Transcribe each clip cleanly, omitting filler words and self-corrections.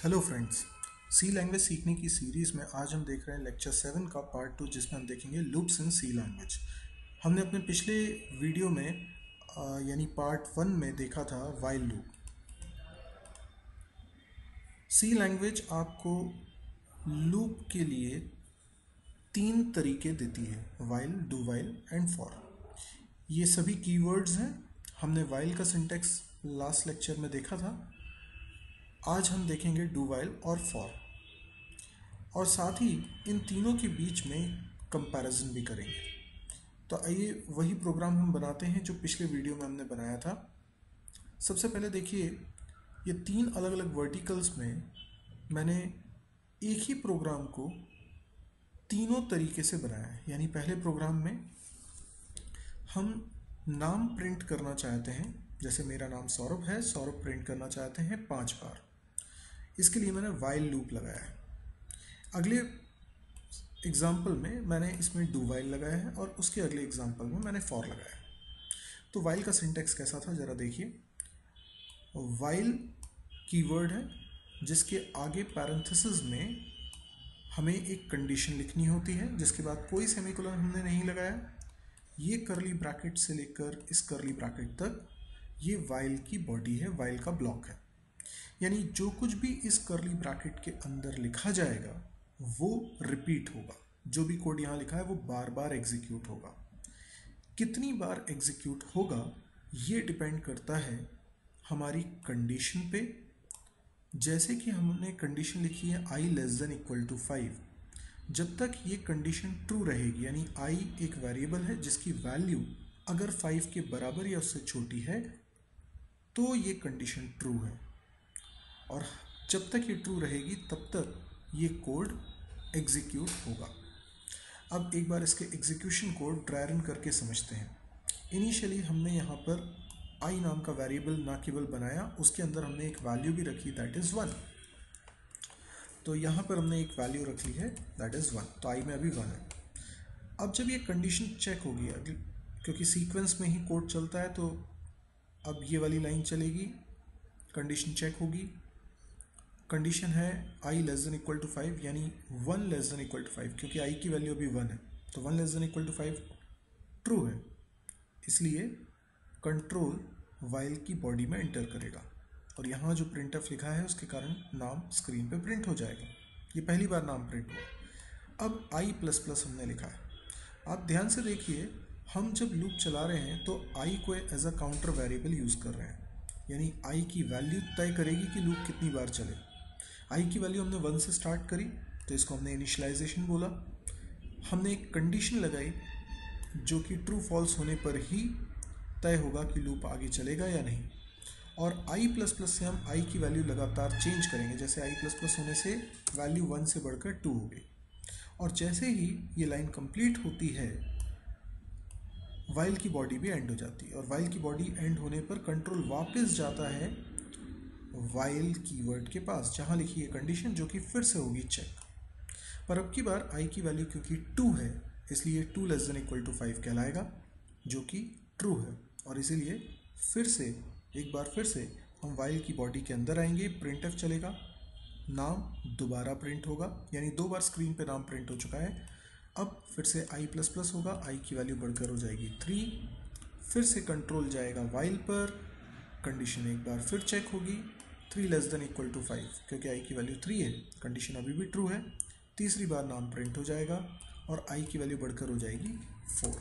Hello friends, सी language सीखने की series में आज हम देख रहे हैं लेक्चर 7 का पार्ट 2, जिसमें हम देखेंगे लूप्स इन सी लैंग्वेज। हमने अपने पिछले वीडियो में यानी पार्ट 1 में देखा था वाइल लूप। सी लैंग्वेज आपको लूप के लिए 3 तरीके देती है, while, do while and for. ये सभी कीवर्ड्स हैं। हमने वाइल का सिंटेक्स लास्ट लेक्चर में देखा था। आज हम देखेंगे डू वाइल और फॉर, और साथ ही इन तीनों के बीच में कंपैरिजन भी करेंगे। तो आइए वही प्रोग्राम हम बनाते हैं जो पिछले वीडियो में हमने बनाया था। सबसे पहले देखिए, ये 3 अलग अलग वर्टिकल्स में मैंने एक ही प्रोग्राम को तीनों तरीके से बनाया है। यानी पहले प्रोग्राम में हम नाम प्रिंट करना चाहते हैं, जैसे मेरा नाम सौरभ है, सौरभ प्रिंट करना चाहते हैं 5 बार। इसके लिए मैंने वाइल लूप लगाया है। अगले एग्जाम्पल में मैंने इसमें डू वाइल लगाया है और उसके अगले एग्जाम्पल में मैंने फॉर लगाया है। तो वाइल का सिंटेक्स कैसा था ज़रा देखिए। वाइल कीवर्ड है जिसके आगे पैरेंथेसिस में हमें एक कंडीशन लिखनी होती है, जिसके बाद कोई सेमीकोलन हमने नहीं लगाया। ये करली ब्रैकेट से लेकर इस करली ब्रैकेट तक ये वाइल की बॉडी है, वाइल का ब्लॉक है। यानी जो कुछ भी इस करली ब्रैकेट के अंदर लिखा जाएगा वो रिपीट होगा। जो भी कोड यहाँ लिखा है वो बार बार एग्जीक्यूट होगा। कितनी बार एग्जीक्यूट होगा ये डिपेंड करता है हमारी कंडीशन पे। जैसे कि हमने कंडीशन लिखी है i <= 5। जब तक ये कंडीशन ट्रू रहेगी, यानी i एक वेरिएबल है जिसकी वैल्यू अगर 5 के बराबर या उससे छोटी है तो ये कंडीशन ट्रू है, और जब तक ये ट्रू रहेगी तब तक ये कोड एग्जीक्यूट होगा। अब एक बार इसके एग्जीक्यूशन कोड ड्राई रन करके समझते हैं। इनिशियली हमने यहाँ पर i नाम का वेरिएबल ना केवल बनाया, उसके अंदर हमने एक वैल्यू भी रखी, दैट इज़ 1। तो यहाँ पर हमने एक वैल्यू रख ली है, दैट इज़ 1। तो i में अभी 1 है। अब जब ये कंडीशन चेक होगी, क्योंकि सीक्वेंस में ही कोड चलता है, तो अब ये वाली लाइन चलेगी, कंडीशन चेक होगी। कंडीशन है i <= 5, यानी 1 <= 5, क्योंकि i की वैल्यू अभी 1 है, तो 1 <= 5 ट्रू है। इसलिए कंट्रोल वाइल की बॉडी में एंटर करेगा, और यहाँ जो प्रिंटफ लिखा है उसके कारण नाम स्क्रीन पे प्रिंट हो जाएगा। ये पहली बार नाम प्रिंट हुआ। अब i++ हमने लिखा है। आप ध्यान से देखिए, हम जब लूप चला रहे हैं तो i को as a counter variable use कर रहे हैं, यानी i की वैल्यू तय करेगी कि लूप कितनी बार चले। i की वैल्यू हमने 1 से स्टार्ट करी, तो इसको हमने इनिशियलाइजेशन बोला। हमने एक कंडीशन लगाई जो कि ट्रू फॉल्स होने पर ही तय होगा कि लूप आगे चलेगा या नहीं। और i++ से हम i की वैल्यू लगातार चेंज करेंगे, जैसे i++ होने से वैल्यू 1 से बढ़कर 2 हो गई। और जैसे ही ये लाइन कंप्लीट होती है, वाइल की बॉडी भी एंड हो जाती है, और वाइल की बॉडी एंड होने पर कंट्रोल वापस जाता है वाइल कीवर्ड के पास, जहाँ लिखी है कंडीशन, जो कि फिर से होगी चेक। पर अब की बार i की वैल्यू क्योंकि 2 है, इसलिए 2 <= 5 कहलाएगा, जो कि ट्रू है। और इसीलिए एक बार फिर से हम वाइल की बॉडी के अंदर आएंगे, प्रिंटफ चलेगा, नाम दोबारा प्रिंट होगा, यानी 2 बार स्क्रीन पे नाम प्रिंट हो चुका है। अब फिर से i++ होगा, i की वैल्यू बढ़कर हो जाएगी 3। फिर से कंट्रोल जाएगा वाइल पर, कंडीशन एक बार फिर चेक होगी, 3 <= 5, क्योंकि i की वैल्यू 3 है, कंडीशन अभी भी ट्रू है। तीसरी बार नाम प्रिंट हो जाएगा और i की वैल्यू बढ़कर हो जाएगी 4।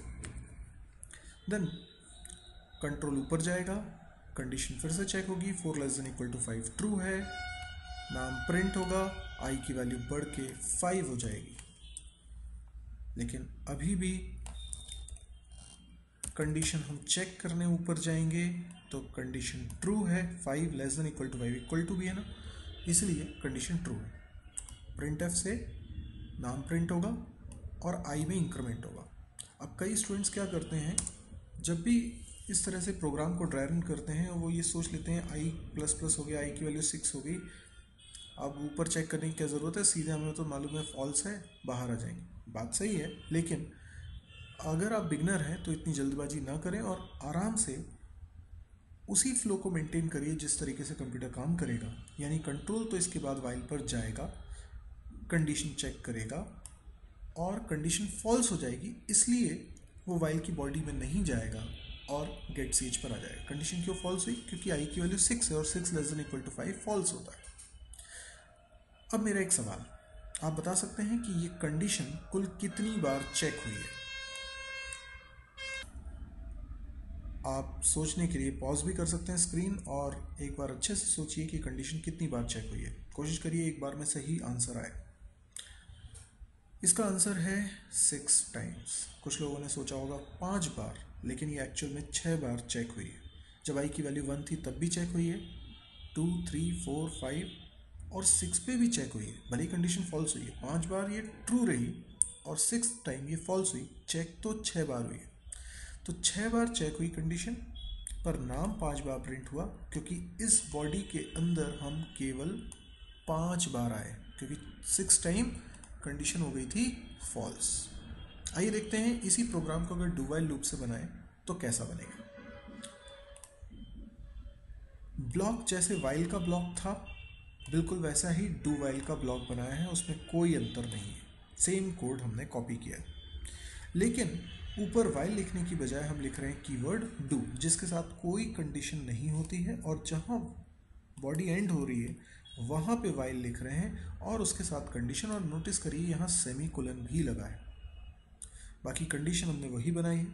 देन कंट्रोल ऊपर जाएगा, कंडीशन फिर से चेक होगी, 4 <= 5 ट्रू है, नाम प्रिंट होगा, i की वैल्यू बढ़ के 5 हो जाएगी। लेकिन अभी भी कंडीशन हम चेक करने ऊपर जाएंगे तो कंडीशन ट्रू है, 5 <= 5 इक्वल टू भी है ना, इसलिए कंडीशन ट्रू है। प्रिंटफ से नाम प्रिंट होगा और i में इंक्रीमेंट होगा। अब कई स्टूडेंट्स क्या करते हैं, जब भी इस तरह से प्रोग्राम को ड्राई रन करते हैं, वो ये सोच लेते हैं i++ हो गया, i की वैल्यू 6 हो गई, अब ऊपर चेक करने की क्या ज़रूरत है, सीधे हमें तो मालूम है फॉल्स है, बाहर आ जाएंगे। बात सही है, लेकिन अगर आप बिगनर हैं तो इतनी जल्दबाजी ना करें और आराम से उसी फ्लो को मेंटेन करिए जिस तरीके से कंप्यूटर काम करेगा, यानी कंट्रोल तो इसके बाद वाइल पर जाएगा, कंडीशन चेक करेगा और कंडीशन फॉल्स हो जाएगी, इसलिए वो वाइल की बॉडी में नहीं जाएगा और गेट सीज पर आ जाएगा। कंडीशन क्यों फॉल्स हुई? क्योंकि आई की वैल्यू 6 है और 6 less than equal to 5 false होता है। अब मेरा एक सवाल, आप बता सकते हैं कि ये कंडीशन कुल कितनी बार चेक हुई है? आप सोचने के लिए पॉज भी कर सकते हैं स्क्रीन और एक बार अच्छे से सोचिए कि कंडीशन कितनी बार चेक हुई है। कोशिश करिए एक बार में सही आंसर आए। इसका आंसर है 6 टाइम्स। कुछ लोगों ने सोचा होगा 5 बार, लेकिन ये एक्चुअल में 6 बार चेक हुई है। जब आई की वैल्यू 1 थी तब भी चेक हुई है, 2, 3, 4, 5 और 6 पे भी चेक हुई है। भले ही कंडीशन फॉल्स हुई है, 5 बार ये ट्रू रही और 6 टाइम ये फॉल्स हुई, चेक तो 6 बार हुई है। तो 6 बार चेक हुई कंडीशन, पर नाम 5 बार प्रिंट हुआ क्योंकि इस बॉडी के अंदर हम केवल 5 बार आए, क्योंकि 6 टाइम कंडीशन हो गई थी फॉल्स। आइए देखते हैं इसी प्रोग्राम को अगर डू वाइल लूप से बनाएं तो कैसा बनेगा। ब्लॉक जैसे वाइल का ब्लॉक था, बिल्कुल वैसा ही डू वाइल का ब्लॉक बनाया है, उसमें कोई अंतर नहीं है, सेम कोड हमने कॉपी किया है। लेकिन ऊपर वाइल लिखने की बजाय हम लिख रहे हैं कीवर्ड डू, जिसके साथ कोई कंडीशन नहीं होती है, और जहाँ बॉडी एंड हो रही है वहाँ पे वाइल लिख रहे हैं और उसके साथ कंडीशन। और नोटिस करिए यहाँ सेमी कोलन भी लगा है। बाकी कंडीशन हमने वही बनाई है।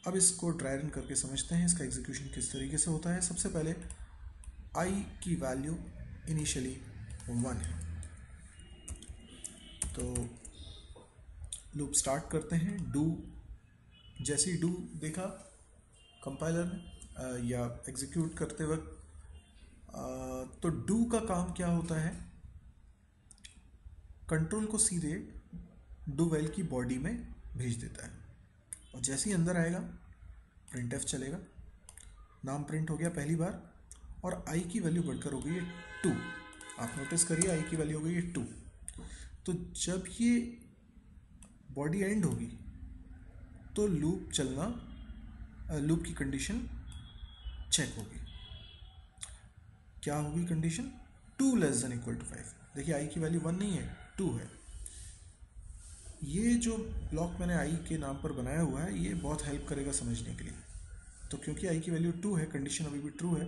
अब इसको ट्राई रन करके समझते हैं इसका एग्जीक्यूशन किस तरीके से होता है। सबसे पहले आई की वैल्यू इनिशियली 1 है, तो लूप स्टार्ट करते हैं। डू, जैसे ही डू देखा कंपाइलर ने या एग्जीक्यूट करते वक्त, तो डू का काम क्या होता है, कंट्रोल को सीधे डू वाइल की बॉडी में भेज देता है, और जैसे ही अंदर आएगा प्रिंट एफ चलेगा। नाम प्रिंट हो गया पहली बार और आई की वैल्यू बढ़कर हो गई है 2। आप नोटिस करिए आई की वैल्यू हो गई है 2। तो जब ये बॉडी एंड होगी तो लूप चलना, लूप की कंडीशन चेक होगी। क्या होगी condition? 2 less than equal to 5। देखिए आई की वैल्यू 1 नहीं है, 2 है। ये जो ब्लॉक मैंने आई के नाम पर बनाया हुआ है ये बहुत हेल्प करेगा समझने के लिए। तो क्योंकि आई की वैल्यू 2 है, कंडीशन अभी भी ट्रू है,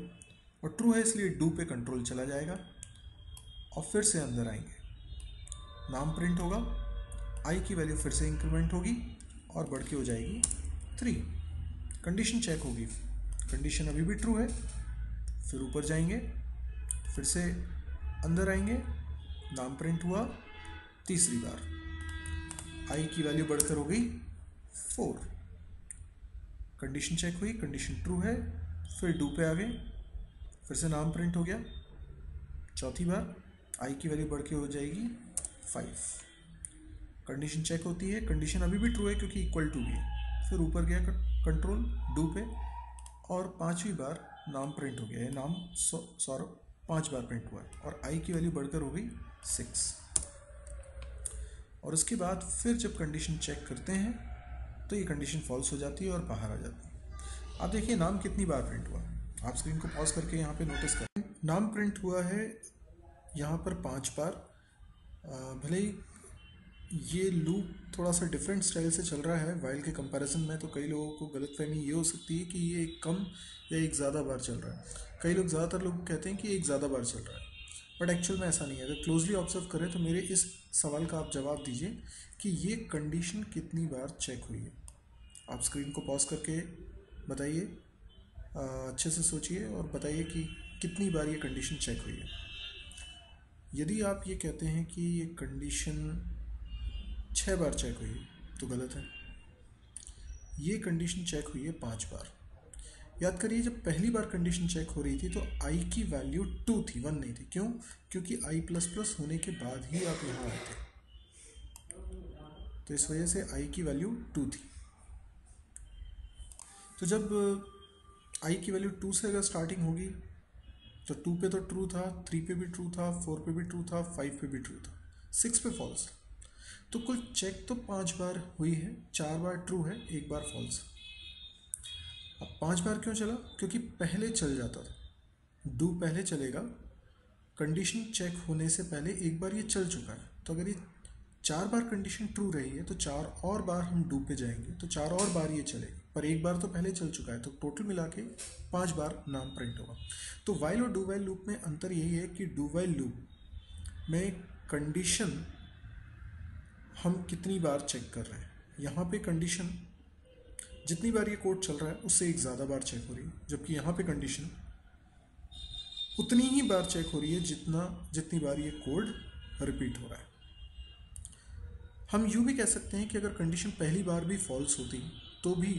और ट्रू है इसलिए डू पे कंट्रोल चला जाएगा और फिर से अंदर आएंगे, नाम प्रिंट होगा, आई की वैल्यू फिर से इंक्रीमेंट होगी और बढ़ के हो जाएगी 3। कंडीशन चेक होगी, कंडीशन अभी भी ट्रू है, फिर ऊपर जाएंगे, फिर से अंदर आएंगे, नाम प्रिंट हुआ तीसरी बार, आई की वैल्यू बढ़कर हो गई 4। कंडीशन चेक हुई, कंडीशन ट्रू है, फिर डू पे आ गए, फिर से नाम प्रिंट हो गया चौथी बार, आई की वैल्यू बढ़ के हो जाएगी 5। कंडीशन चेक होती है, कंडीशन अभी भी ट्रू है क्योंकि इक्वल टू भी है, फिर ऊपर गया कंट्रोल डू पे और 5वीं बार नाम प्रिंट हो गया है, नाम सौरभ 5 बार प्रिंट हुआ है और आई की वैल्यू बढ़कर हो गई 6। और उसके बाद फिर जब कंडीशन चेक करते हैं तो ये कंडीशन फॉल्स हो जाती है और बाहर आ जाती है। आप देखिए नाम कितनी बार प्रिंट हुआ, आप स्क्रीन को पॉज करके यहाँ पे नोटिस करें, नाम प्रिंट हुआ है यहाँ पर 5 बार। भले ही ये लूप थोड़ा सा डिफरेंट स्टाइल से चल रहा है वाइल के कंपैरिजन में, तो कई लोगों को गलतफहमी ये हो सकती है कि ये एक कम या एक ज़्यादा बार चल रहा है। कई लोग, ज़्यादातर लोग कहते हैं कि एक ज़्यादा बार चल रहा है, बट एक्चुअल में ऐसा नहीं है। अगर क्लोजली ऑब्जर्व करें तो मेरे इस सवाल का आप जवाब दीजिए कि ये कंडीशन कितनी बार चेक हुई है। आप स्क्रीन को पॉज करके बताइए, अच्छे से सोचिए और बताइए कि कितनी बार ये कंडीशन चेक हुई है। यदि आप ये कहते हैं कि ये कंडीशन 6 बार चेक हुई है तो गलत है, ये कंडीशन चेक हुई है 5 बार। याद करिए जब पहली बार कंडीशन चेक हो रही थी तो आई की वैल्यू 2 थी, 1 नहीं थी। क्यों? क्योंकि आई प्लस प्लस होने के बाद ही आप यहाँ आए थे, तो इस वजह से आई की वैल्यू 2 थी। तो जब आई की वैल्यू 2 से अगर स्टार्टिंग होगी तो 2 पे तो ट्रू था, 3 पे भी ट्रू था, 4 पे भी ट्रू था, 5 पे भी ट्रू था, 6 पे फॉल्स। तो कुल चेक तो 5 बार हुई है, 4 बार ट्रू है, 1 बार फॉल्स। अब 5 बार क्यों चला? क्योंकि पहले चल जाता था, डू पहले चलेगा, कंडीशन चेक होने से पहले एक बार ये चल चुका है। तो अगर ये 4 बार कंडीशन ट्रू रही है तो 4 और बार हम डू पे जाएंगे तो 4 और बार ये चलेगी, पर एक बार तो पहले चल चुका है, तो टोटल मिला के 5 बार नाम प्रिंट होगा। तो वाइल और डू वाइल लूप में अंतर यही है कि डू वाइल लूप में कंडीशन हम कितनी बार चेक कर रहे हैं। यहाँ पे कंडीशन जितनी बार ये कोड चल रहा है उससे एक ज़्यादा बार चेक हो रही है, जबकि यहाँ पे कंडीशन उतनी ही बार चेक हो रही है जितनी बार ये कोड रिपीट हो रहा है। हम यूँ भी कह सकते हैं कि अगर कंडीशन पहली बार भी फॉल्स होती तो भी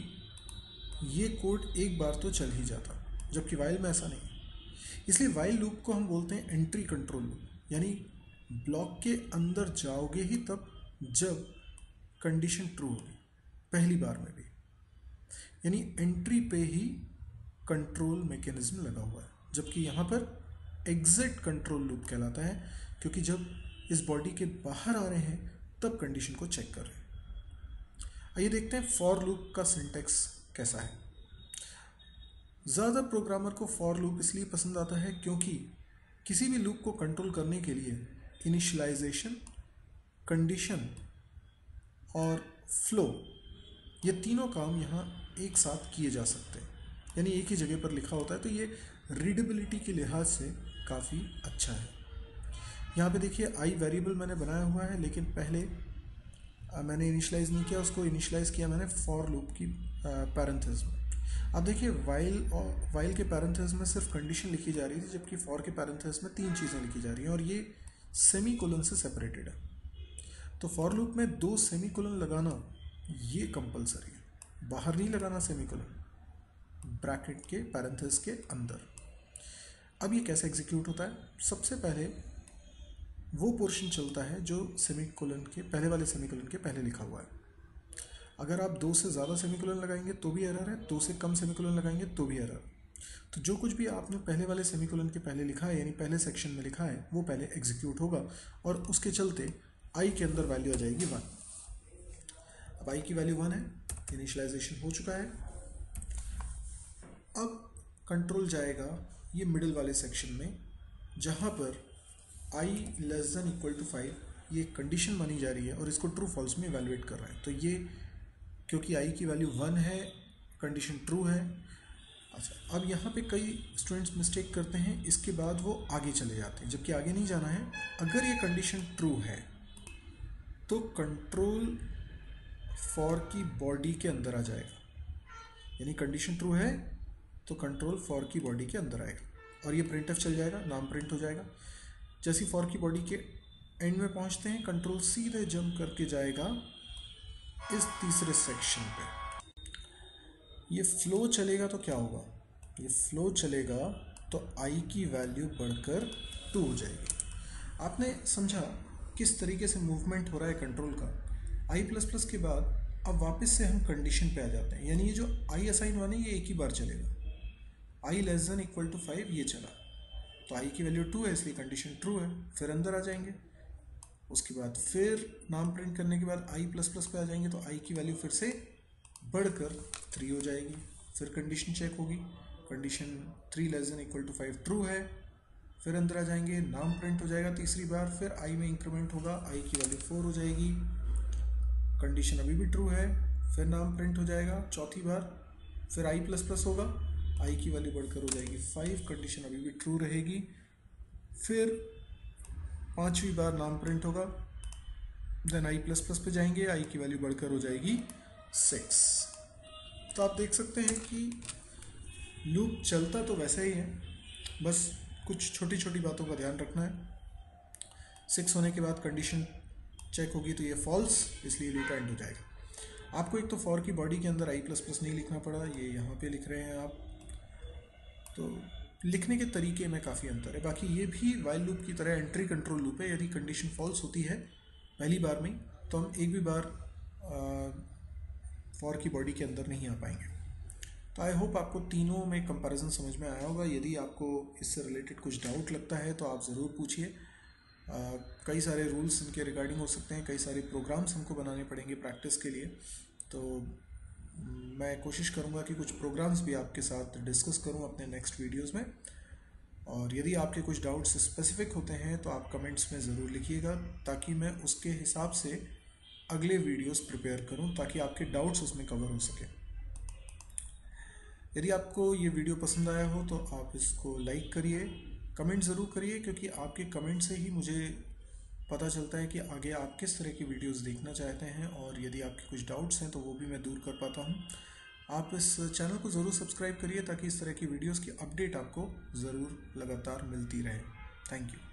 ये कोड एक बार तो चल ही जाता, जबकि वाइल में ऐसा नहीं है। इसलिए वाइल लूप को हम बोलते हैं एंट्री कंट्रोल लूप, यानी ब्लॉक के अंदर जाओगे ही तब जब कंडीशन ट्रू होगी, पहली बार में भी, यानी एंट्री पे ही कंट्रोल मैकेनिज्म लगा हुआ है। जबकि यहाँ पर एग्जिट कंट्रोल लूप कहलाता है, क्योंकि जब इस बॉडी के बाहर आ रहे हैं तब कंडीशन को चेक कर रहे हैं। आइए देखते हैं फॉर लूप का सिंटेक्स कैसा है। ज़्यादा प्रोग्रामर को फॉर लूप इसलिए पसंद आता है क्योंकि किसी भी लूप को कंट्रोल करने के लिए इनिशियलाइजेशन, कंडीशन और फ्लो, ये तीनों काम यहाँ एक साथ किए जा सकते हैं, यानी एक ही जगह पर लिखा होता है, तो ये रीडेबिलिटी के लिहाज से काफ़ी अच्छा है। यहाँ पे देखिए आई वेरिएबल मैंने बनाया हुआ है, लेकिन पहले मैंने इनिशलाइज़ नहीं किया, उसको इनिशलाइज़ किया मैंने फॉर लूप की पैरेंथेसिस में। अब देखिए वाइल के पैरेंथेसिस में सिर्फ कंडीशन लिखी जा रही थी, जबकि फॉर के पैरेंथेसिस में 3 चीज़ें लिखी जा रही हैं और ये सेमी कोलन से सेपरेटेड है। तो फॉर लूप में 2 सेमी कोलन लगाना ये कंपलसरी है, बाहर नहीं लगाना सेमी कोलन, ब्रैकेट के पैरेंथेसिस के अंदर। अब ये कैसे एग्जीक्यूट होता है? सबसे पहले वो पोर्शन चलता है जो सेमीकोलन के पहले वाले सेमीकोलन के पहले लिखा हुआ है। अगर आप 2 से ज़्यादा सेमीकोलन लगाएंगे तो भी एरर है, 2 से कम सेमीकोलन लगाएंगे तो भी एरर। तो जो कुछ भी आपने पहले वाले सेमीकोलन के पहले लिखा है, यानी पहले सेक्शन में लिखा है, वो पहले एग्जीक्यूट होगा और उसके चलते आई के अंदर वैल्यू आ जाएगी 1। अब आई की वैल्यू 1 है, इनिशियलाइजेशन हो चुका है। अब कंट्रोल जाएगा ये मिडिल वाले सेक्शन में, जहाँ पर i less than equal to 5 ये कंडीशन मानी जा रही है और इसको ट्रू फॉल्स में इवैल्यूएट कर रहा है। तो ये क्योंकि i की वैल्यू 1 है, कंडीशन ट्रू है। अच्छा, अब यहाँ पे कई स्टूडेंट्स मिस्टेक करते हैं, इसके बाद वो आगे चले जाते हैं, जबकि आगे नहीं जाना है। अगर ये कंडीशन ट्रू है तो कंट्रोल फॉर की बॉडी के अंदर आ जाएगा, यानी कंडीशन ट्रू है तो कंट्रोल फॉर की बॉडी के अंदर आएगा और ये प्रिंट चल जाएगा, नाम प्रिंट हो जाएगा। जैसे फॉर की बॉडी के एंड में पहुंचते हैं, कंट्रोल सीधे जंप करके जाएगा इस तीसरे सेक्शन पे। ये फ्लो चलेगा तो क्या होगा? ये फ्लो चलेगा तो आई की वैल्यू बढ़कर 2 हो जाएगी। आपने समझा किस तरीके से मूवमेंट हो रहा है कंट्रोल का। आई प्लस प्लस के बाद अब वापस से हम कंडीशन पे आ जाते हैं, यानी ये जो आई असाइन 1 है ये एक ही बार चलेगा। आई लेस देन इक्वल टू 5 ये चला, तो आई की वैल्यू 2 है इसलिए कंडीशन ट्रू है, फिर अंदर आ जाएंगे। उसके बाद फिर नाम प्रिंट करने के बाद आई प्लस प्लस पे आ जाएंगे, तो आई की वैल्यू फिर से बढ़कर 3 हो जाएगी। फिर कंडीशन चेक होगी, condition 3 less than equal to 5 true है, फिर अंदर आ जाएंगे, नाम प्रिंट हो जाएगा तीसरी बार, फिर आई में इंक्रीमेंट होगा, आई की वैल्यू 4 हो जाएगी, कंडीशन अभी भी ट्रू है, फिर नाम प्रिंट हो जाएगा चौथी बार, फिर आई प्लस प्लस होगा, आई की वैल्यू बढ़कर हो जाएगी 5, कंडीशन अभी भी ट्रू रहेगी, फिर 5वीं बार नाम प्रिंट होगा, देन आई प्लस प्लस पे जाएंगे, आई की वैल्यू बढ़कर हो जाएगी 6। तो आप देख सकते हैं कि लूप चलता तो वैसा ही है, बस कुछ छोटी छोटी बातों का ध्यान रखना है। 6 होने के बाद कंडीशन चेक होगी तो ये फॉल्स, इसलिए लूप एंड हो जाएगा। आपको एक तो फॉर की बॉडी के अंदर आई प्लस प्लस नहीं लिखना पड़ा, ये यहाँ पे लिख रहे हैं आप, तो लिखने के तरीके में काफ़ी अंतर है। बाकी ये भी वाइल लूप की तरह एंट्री कंट्रोल लूप है। यदि कंडीशन फॉल्स होती है पहली बार में तो हम एक भी बार फॉर की बॉडी के अंदर नहीं आ पाएंगे। तो आई होप आपको तीनों में कंपैरिजन समझ में आया होगा। यदि आपको इससे रिलेटेड कुछ डाउट लगता है तो आप ज़रूर पूछिए। कई सारे रूल्स इनके रिगार्डिंग हो सकते हैं, कई सारे प्रोग्राम्स हमको बनाने पड़ेंगे प्रैक्टिस के लिए, तो मैं कोशिश करूँगा कि कुछ प्रोग्राम्स भी आपके साथ डिस्कस करूँ अपने नेक्स्ट वीडियोस में। और यदि आपके कुछ डाउट्स स्पेसिफिक होते हैं तो आप कमेंट्स में ज़रूर लिखिएगा, ताकि मैं उसके हिसाब से अगले वीडियोस प्रिपेयर करूं, ताकि आपके डाउट्स उसमें कवर हो सके। यदि आपको ये वीडियो पसंद आया हो तो आप इसको लाइक करिए, कमेंट ज़रूर करिए, क्योंकि आपके कमेंट से ही मुझे पता चलता है कि आगे आप किस तरह की वीडियोस देखना चाहते हैं, और यदि आपके कुछ डाउट्स हैं तो वो भी मैं दूर कर पाता हूं। आप इस चैनल को ज़रूर सब्सक्राइब करिए, ताकि इस तरह की वीडियोस की अपडेट आपको ज़रूर लगातार मिलती रहे। Thank you.